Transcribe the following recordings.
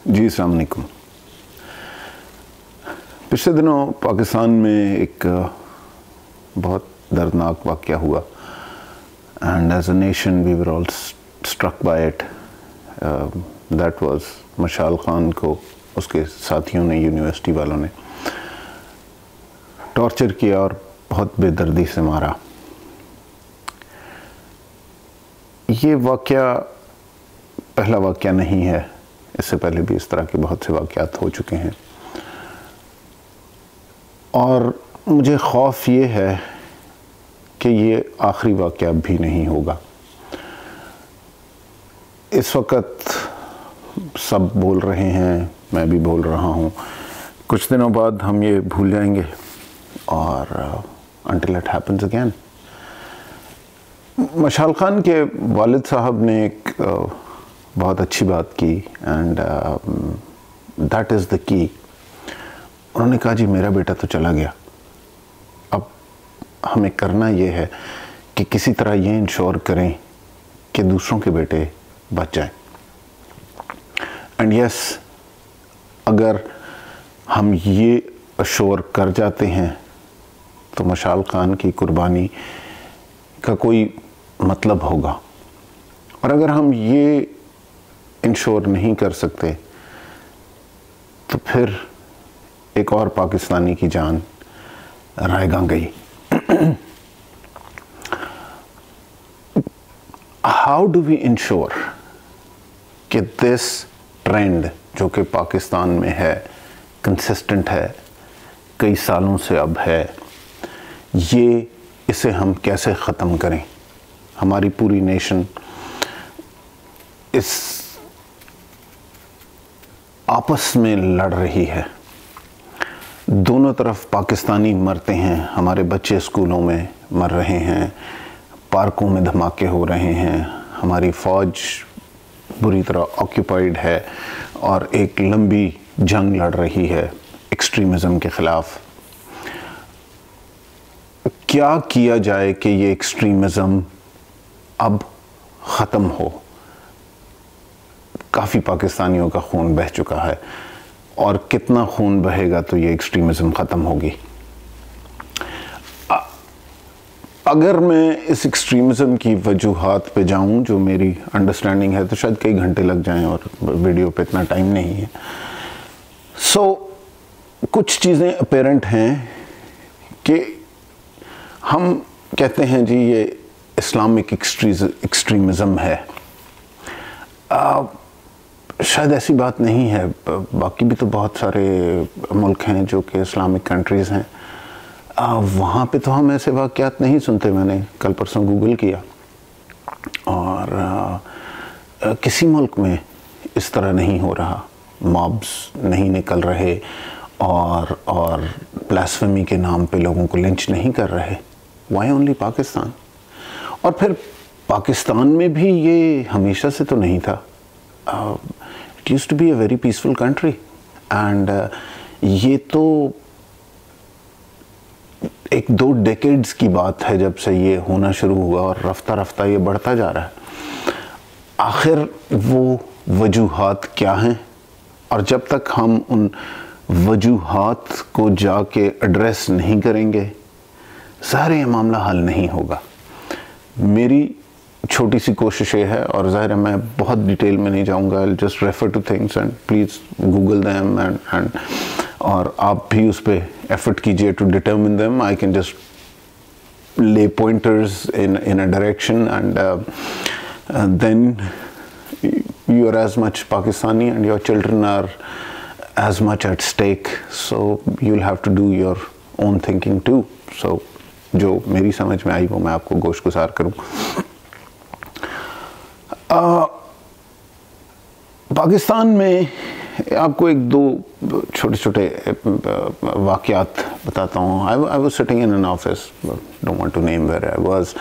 जी अस्सलाम वालेकुम। पिछले दिनों पाकिस्तान में एक बहुत दर्दनाक वाक़या हुआ and as a nation we were all struck by it. That was Mashal Khan को उसके साथियों ने, यूनिवर्सिटी वालों ने टॉर्चर किया और बहुत बेदर्दी से मारा। ये वाक़या पहला वाक़या नहीं है, इससे पहले भी इस तरह के बहुत से वाक़यात हो चुके हैं और मुझे खौफ ये है कि ये आखिरी वाक़या भी नहीं होगा। इस वक्त सब बोल रहे हैं, मैं भी बोल रहा हूँ, कुछ दिनों बाद हम ये भूल जाएंगे और until it happens again। मशाल खान के वालिद साहब ने एक बहुत अच्छी बात की and that is the key. उन्होंने कहा जी मेरा बेटा तो चला गया, अब हमें करना ये है कि किसी तरह ये इंश्योर करें कि दूसरों के बेटे बच जाएं। एंड यस, अगर हम ये अश्योर कर जाते हैं तो मशाल खान की कुर्बानी का कोई मतलब होगा, और अगर हम ये इंश्योर नहीं कर सकते तो फिर एक और पाकिस्तानी की जान रायगां गई। हाउ डू वी इंश्योर कि दिस ट्रेंड जो कि पाकिस्तान में है, कंसिस्टेंट है, कई सालों से अब है, ये इसे हम कैसे ख़त्म करें? हमारी पूरी नेशन इस आपस में लड़ रही है, दोनों तरफ पाकिस्तानी मरते हैं, हमारे बच्चे स्कूलों में मर रहे हैं, पार्कों में धमाके हो रहे हैं, हमारी फ़ौज बुरी तरह ऑक्यूपाइड है और एक लंबी जंग लड़ रही है एक्सट्रीमिज़म के ख़िलाफ़। क्या किया जाए कि ये एक्सट्रीमिज़म अब ख़त्म हो? काफ़ी पाकिस्तानियों का खून बह चुका है और कितना खून बहेगा तो ये एक्सट्रीमिज़म ख़त्म होगी। अगर मैं इस एक्सट्रीमिज़म की वजूहात पे जाऊं, जो मेरी अंडरस्टैंडिंग है, तो शायद कई घंटे लग जाएं और वीडियो पे इतना टाइम नहीं है। कुछ चीज़ें अपेरेंट हैं कि हम कहते हैं जी ये इस्लामिक एक्सट्रीमिज़म है। शायद ऐसी बात नहीं है, बाकी भी तो बहुत सारे मुल्क हैं जो कि इस्लामिक कंट्रीज़ हैं, वहाँ पे तो हम ऐसे वाक़यात नहीं सुनते। मैंने कल परसों गूगल किया और किसी मुल्क में इस तरह नहीं हो रहा, मॉब्स नहीं निकल रहे और ब्लास्फेमी के नाम पे लोगों को लिंच नहीं कर रहे। Why only Pakistan? और फिर पाकिस्तान में भी ये हमेशा से तो नहीं था। It used to be a very peaceful country and ये तो एक दो डेकेड्स की बात है जब से ये होना शुरू हुआ और रफ्ता रफ्ता ये बढ़ता जा रहा है। आखिर वो वजूहात क्या हैं? और जब तक हम उन वजूहात को जाके एड्रेस नहीं करेंगे, सारे ये मामला हल नहीं होगा। मेरी छोटी सी कोशिश ये है, और ज़ाहिर है मैं बहुत डिटेल में नहीं जाऊंगा, I just refer to things and please Google them and और आप भी उस पर एफर्ट कीजिए to determine them. I can just lay pointers in a direction and then you are as much Pakistani and your children are as much at stake, so you'll have to do your own thinking too। so जो मेरी समझ में आई वो मैं आपको गोशगुजार करूं। पाकिस्तान में आपको एक दो छोटे छोटे वाक़यात बताता हूँ। I was sitting in an office, don't want to name where I was.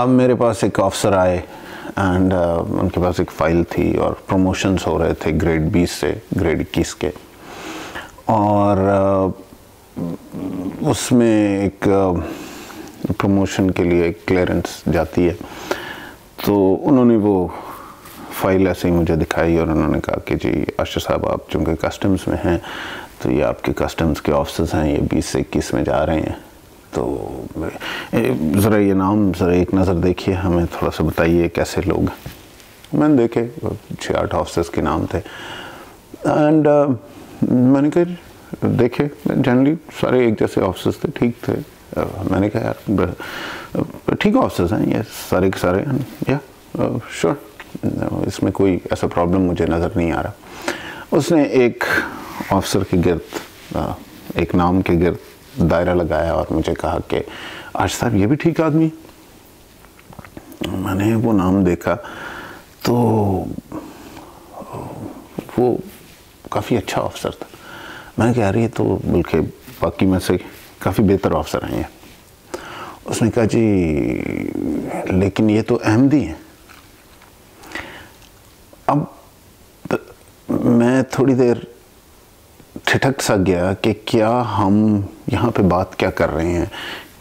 मेरे पास एक ऑफिसर आए एंड उनके पास एक फ़ाइल थी और प्रमोशंस हो रहे थे ग्रेड 20 से ग्रेड 21 के, और उसमें एक प्रमोशन के लिए क्लियरेंस जाती है, तो उन्होंने वो फ़ाइल ऐसे ही मुझे दिखाई और उन्होंने कहा कि जी आशिर साहब आप चूँकि कस्टम्स में हैं तो ये आपके कस्टम्स के ऑफिसर्स हैं, ये 20 से 21 में जा रहे हैं, तो ज़रा ये नाम ज़रा एक नज़र देखिए, हमें थोड़ा सा बताइए कैसे लोग। मैंने देखे 6-8 ऑफिसर्स के नाम थे एंड मैंने कहा देखे जनरली सारे एक जैसे ऑफिसर्स थे, ठीक थे। मैंने कहा यार ठीक ऑफिसर्स हैं ये सारे के सारे, या श्योर, इसमें कोई ऐसा प्रॉब्लम मुझे नज़र नहीं आ रहा। उसने एक ऑफिसर के गिर्द एक नाम के गिर्द दायरा लगाया और मुझे कहा कि आशिर साहब ये भी ठीक आदमी। मैंने वो नाम देखा तो वो काफ़ी अच्छा ऑफिसर था। मैंने कहा यार ये तो बल्कि बाकी में से काफ़ी बेहतर ऑफिसर हैं ये। उसने कहा जी लेकिन ये तो अहमदी हैं। अब मैं थोड़ी देर ठिठक सा गया कि क्या हम यहाँ पे बात क्या कर रहे हैं,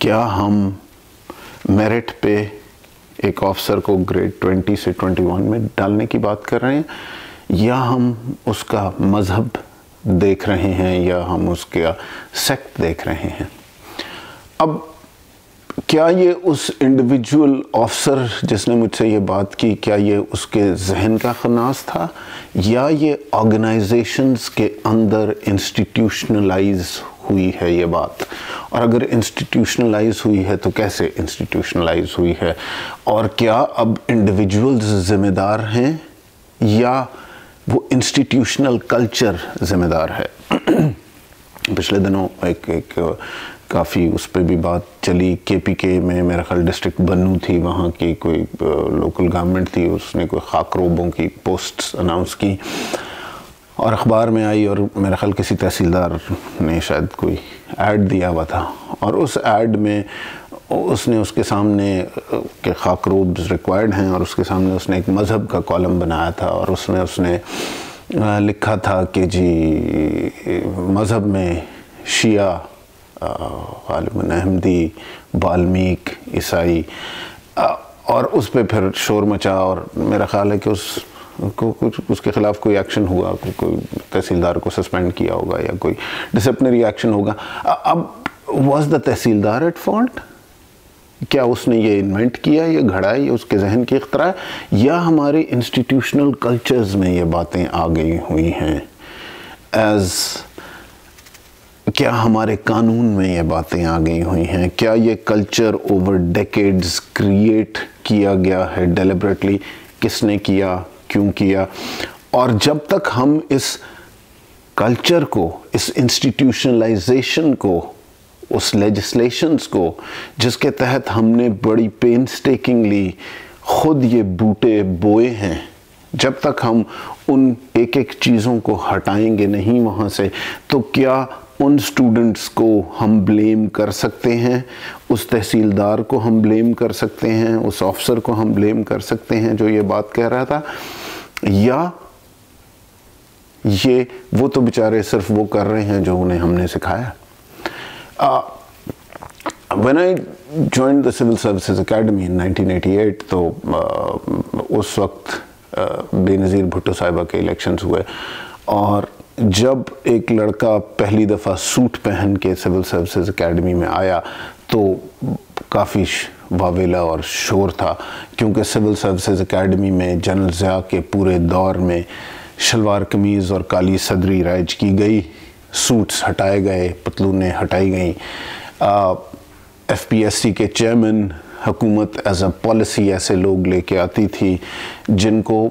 क्या हम मेरिट पे एक ऑफिसर को ग्रेड 20 से 21 में डालने की बात कर रहे हैं, या हम उसका मज़हब देख रहे हैं, या हम उसका सेक्ट देख रहे हैं। अब क्या ये उस इंडिविजुअल ऑफिसर जिसने मुझसे ये बात की, क्या ये उसके जहन का खनास था, या ये ऑर्गेनाइजेशंस के अंदर इंस्टीट्यूशनलाइज हुई है ये बात? और अगर इंस्टीट्यूशनलाइज हुई है तो कैसे इंस्टीट्यूशनलाइज हुई है, और क्या अब इंडिविजुअल्स ज़िम्मेदार हैं या वो इंस्टीट्यूशनल कल्चर ज़िम्मेदार है? पिछले दिनों एक काफ़ी उस पर भी बात चली, KPK में मेरा ख्याल डिस्ट्रिक्ट बन्नू थी, वहाँ की कोई लोकल गवर्नमेंट थी, उसने कोई खाकरोबों की पोस्ट्स अनाउंस की और अखबार में आई, और मेरा ख्याल किसी तहसीलदार ने शायद कोई ऐड दिया हुआ था, और उस ऐड में उसने उसके सामने के खाकरोब्स रिक्वायर्ड हैं और उसके सामने उसने एक मज़हब का कॉलम बनाया था, और उसमें उसने लिखा था कि जी मज़हब में शिया, गालिबन अहमदी, बाल्मीक, ईसाई, और उस पर फिर शोर मचा, और मेरा ख्याल है कि उसके ख़िलाफ़ कोई एक्शन हुआ, कोई तहसीलदार को सस्पेंड किया होगा या कोई डिसिप्लिनरी एक्शन होगा। अब was the tehsildar at fault? क्या उसने ये इन्वेंट किया, ये घड़ा है, ये उसके जहन की इख्तरा है, या हमारे इंस्टीट्यूशनल कल्चर्स में ये बातें आ गई हुई हैं? क्या हमारे कानून में ये बातें आ गई हुई हैं? क्या ये कल्चर ओवर डेकेड्स क्रिएट किया गया है डेलिबरेटली? किसने किया, क्यों किया? और जब तक हम इस कल्चर को, इस इंस्टीट्यूशनलाइजेशन को, उस लेजिस्लेशंस को जिसके तहत हमने बड़ी पेनस्टेकिंगली खुद ये बूटे बोए हैं, जब तक हम उन एक एक चीज़ों को हटाएंगे नहीं वहाँ से, तो क्या उन स्टूडेंट्स को हम ब्लेम कर सकते हैं, उस तहसीलदार को हम ब्लेम कर सकते हैं, उस ऑफिसर को हम ब्लेम कर सकते हैं जो ये बात कह रहा था, या ये वो तो बेचारे सिर्फ वो कर रहे हैं जो उन्हें हमने सिखाया? When I joined the Civil Services Academy in 1988, तो उस वक्त बेनज़ीर भुट्टो साहिबा के इलेक्शंस हुए, और जब एक लड़का पहली दफ़ा सूट पहन के सिविल सर्विसेज एकेडमी में आया तो काफ़ी वावेला और शोर था, क्योंकि सिविल सर्विसेज एकेडमी में जनरल ज़िया के पूरे दौर में शलवार कमीज़ और काली सदरी राइज की गई, सूट्स हटाए गए, पतलूनें हटाई गई। FPSC के चेयरमैन हुकूमत एज अ पॉलिसी ऐसे लोग लेके आती थी जिनको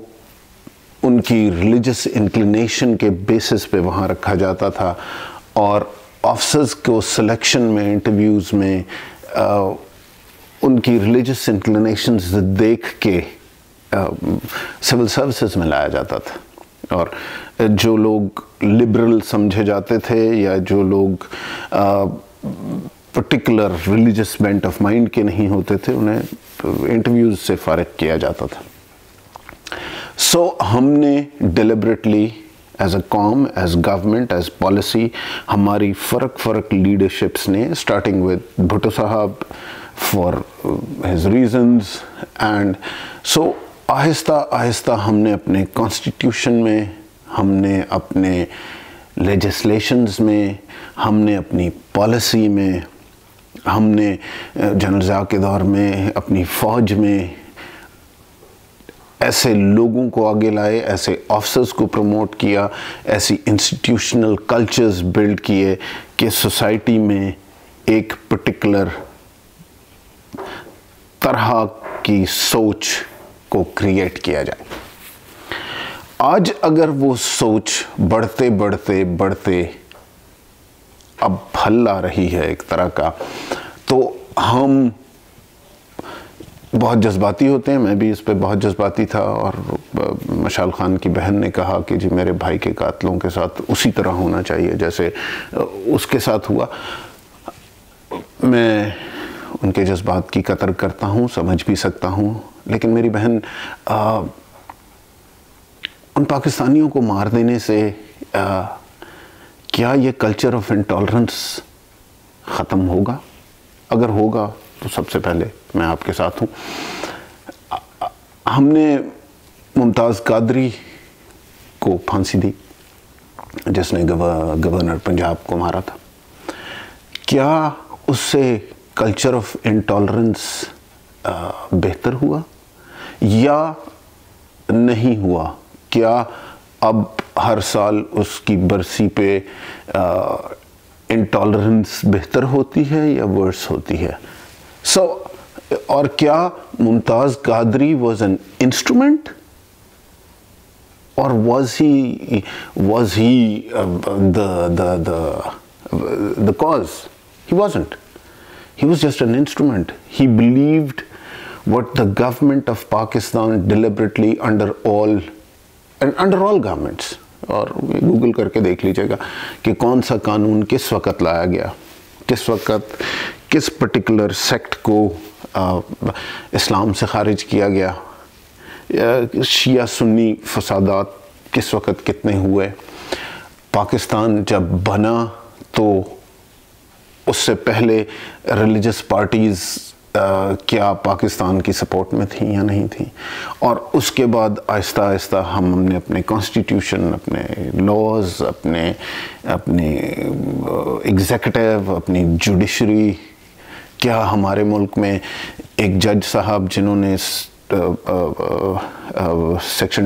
उनकी रिलीजियस इंक्लिनेशन के बेसिस पे वहाँ रखा जाता था, और ऑफिसर्स को सिलेक्शन में, इंटरव्यूज़ में उनकी रिलीजियस इंक्लिनेशंस देख के सिविल सर्विसेज में लाया जाता था। और जो लोग लिबरल समझे जाते थे या जो लोग particular religious bent of mind के नहीं होते थे, उन्हें इंटरव्यूज़ से फारिग किया जाता था। सो हमने डिलिबरेटली एज अ कॉम, एज गवर्नमेंट, एज पॉलिसी, हमारी फ़र्क लीडरशिप्स ने, starting with Bhutto sahab for his reasons, and so आहिस्ता आहिस्ता हमने अपने कॉन्स्टिट्यूशन में, हमने अपने लेजिस्लेशंस में, हमने अपनी पॉलिसी में, हमने जनरल ज़िया के दौर में अपनी फ़ौज में ऐसे लोगों को आगे लाए, ऐसे ऑफिसर्स को प्रमोट किया, ऐसी इंस्टीट्यूशनल कल्चर्स बिल्ड किए कि सोसाइटी में एक पर्टिकुलर तरह की सोच को क्रिएट किया जाए। आज अगर वो सोच बढ़ते बढ़ते बढ़ते अब फल ला रही है एक तरह का, तो हम बहुत जज्बाती होते हैं। मैं भी इस पे बहुत जज्बाती था और मशाल खान की बहन ने कहा कि जी मेरे भाई के कातलों के साथ उसी तरह होना चाहिए जैसे उसके साथ हुआ। मैं उनके जज्बात की कदर करता हूँ, समझ भी सकता हूँ, लेकिन मेरी बहन उन पाकिस्तानियों को मार देने से क्या ये कल्चर ऑफ इंटॉलरेंस ख़त्म होगा? अगर होगा तो सबसे पहले मैं आपके साथ हूँ। हमने मुमताज़ कादरी को फांसी दी जिसने गवर्नर पंजाब को मारा था। क्या उससे कल्चर ऑफ इंटॉलरेंस बेहतर हुआ या नहीं हुआ? क्या अब हर साल उसकी बरसी पे इंटॉलरेंस बेहतर होती है या वर्स होती है? और क्या Mumtaz Qadri was an instrument और was he the cause? He wasn't. He was just an instrument. He believed what the government of Pakistan deliberately under all governments, और गूगल करके देख लीजिएगा कि कौन सा कानून किस वक़्त लाया गया, किस वक़्त किस पर्टिकुलर सेक्ट को इस्लाम से ख़ारिज किया गया, शिया सुन्नी फसादात किस वक़्त कितने हुए। पाकिस्तान जब बना तो उससे पहले रिलीजियस पार्टीज़ क्या पाकिस्तान की सपोर्ट में थी या नहीं थी, और उसके बाद आहिस्ता आहिस्ता हमने अपने कॉन्स्टिट्यूशन, अपने लॉज, अपने एग्जीक्यूटिव, अपनी जुडिशरी, क्या हमारे मुल्क में एक जज साहब जिन्होंने सेक्शन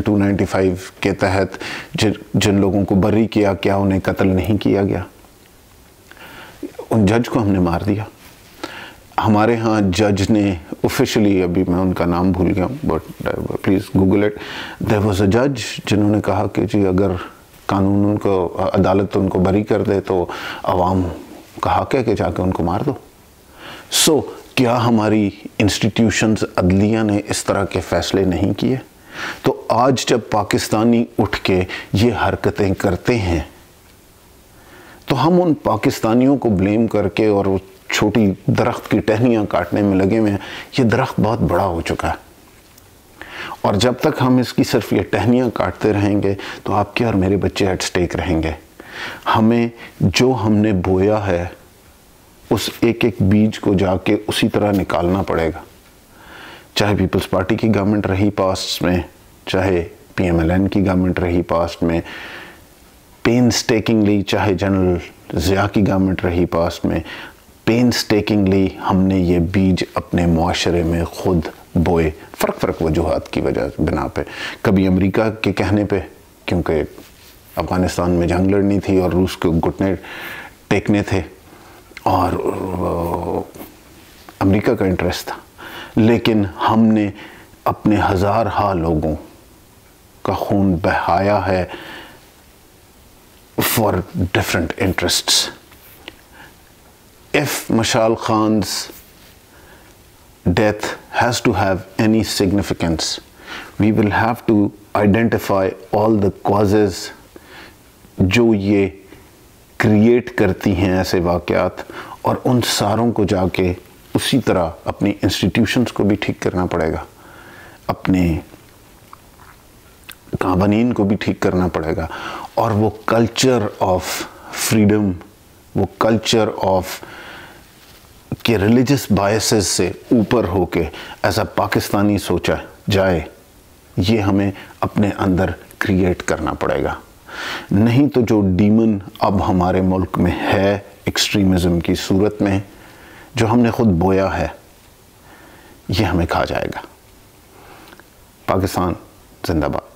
295 के तहत जिन लोगों को बरी किया, क्या उन्हें कत्ल नहीं किया गया? उन जज को हमने मार दिया। हमारे यहाँ जज ने ऑफिशियली, अभी मैं उनका नाम भूल गया but please Google it, there was a जज जिन्होंने कहा कि जी अगर कानून उनको, अदालत उनको बरी कर दे तो अवाम का हक है कि जाके उनको मार दो। सो क्या हमारी इंस्टीट्यूशंस, अदलिया ने इस तरह के फ़ैसले नहीं किए? तो आज जब पाकिस्तानी उठ के ये हरकतें करते हैं तो हम उन पाकिस्तानियों को ब्लेम करके और वो छोटी दरख्त की टहनियाँ काटने में लगे हुए हैं। ये दरख्त बहुत बड़ा हो चुका है और जब तक हम इसकी सिर्फ ये टहनियाँ काटते रहेंगे तो आपके और मेरे बच्चे एट स्टेक रहेंगे। हमें जो हमने बोया है उस एक एक बीज को जाके उसी तरह निकालना पड़ेगा। चाहे पीपल्स पार्टी की गवर्नमेंट रही पास्ट में, चाहे PMLN की गवर्नमेंट रही पास्ट में, पेनस्टेकिंगली चाहे जनरल ज़िया की गवर्नमेंट रही पास्ट में, पेनस्टेकिंगली हमने ये बीज अपने मुआशरे में खुद बोए, फ़र्क वजूहात की वजह बिना पे। कभी अमेरिका के कहने पे, क्योंकि अफ़गानिस्तान में जंग लड़नी थी और रूस को घुटने टेकने थे और अमेरिका का इंटरेस्ट था, लेकिन हमने अपने हज़ार लोगों का खून बहाया है for different interests. If Mashal Khan's death has to have any significance, we will have to identify all the causes जो ये क्रिएट करती हैं ऐसे वाक़यात, और उन सारों को जाके उसी तरह अपनी इंस्टीट्यूशंस को भी ठीक करना पड़ेगा, अपने कानून को भी ठीक करना पड़ेगा, और वो कल्चर ऑफ फ्रीडम, वो कल्चर ऑफ के रिलीजियस बायसेस से ऊपर होके एज अ पाकिस्तानी सोचा जाए ये हमें अपने अंदर क्रिएट करना पड़ेगा। नहीं तो जो डीमन अब हमारे मुल्क में है एक्सट्रीमिज़म की सूरत में, जो हमने खुद बोया है, ये हमें खा जाएगा। पाकिस्तान जिंदाबाद।